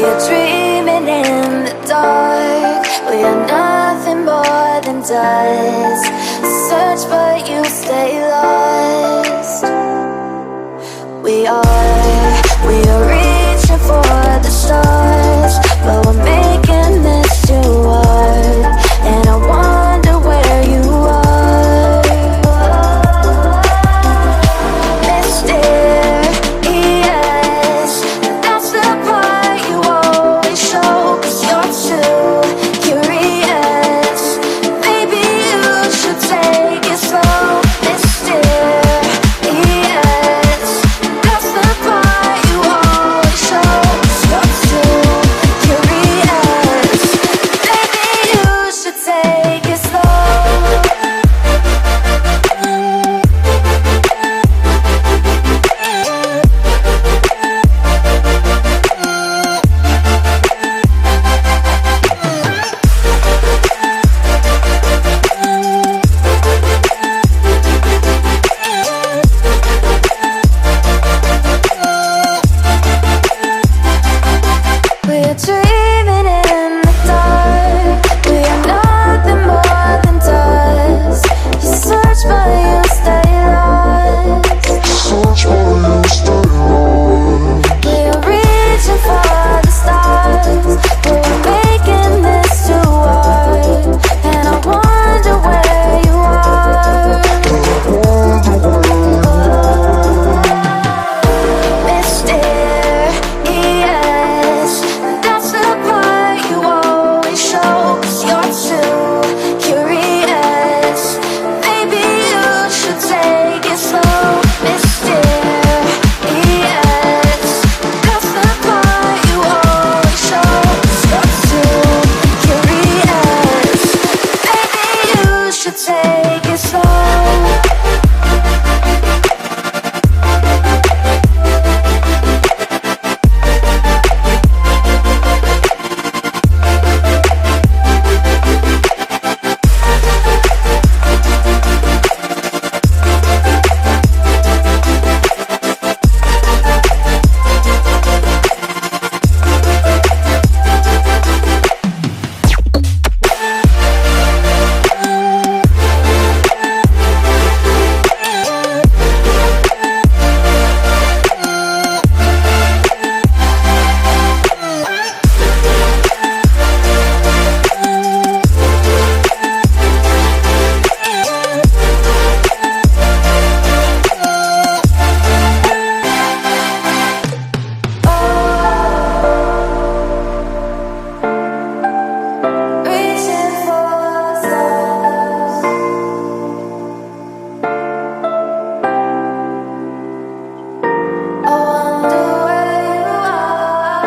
are dreaming in the dark. We are nothing more than dust. Search but you stay lost. We are reaching for the stars, but we're making this too hard. And I wonder where you are. Mysterious, that's the part you always show. 'Cause you're too curious. Maybe you should take it slow. Mysterious, that's the part you always show. 'Cause you're too curious. Maybe you should take it slow. We're dreaming in the dark. We are nothing more than dust. You search but you stay lost. We are reaching for the stars, but we're making this too hard. And I wonder where you are. Mysterious, that's the part you always show. 'Cause you're too curious. Maybe you should take it slow. Mysterious, that's the part you always show. 'Cause you're too curious. Maybe you should take it slow. Reaching for the stars. I wonder where you are.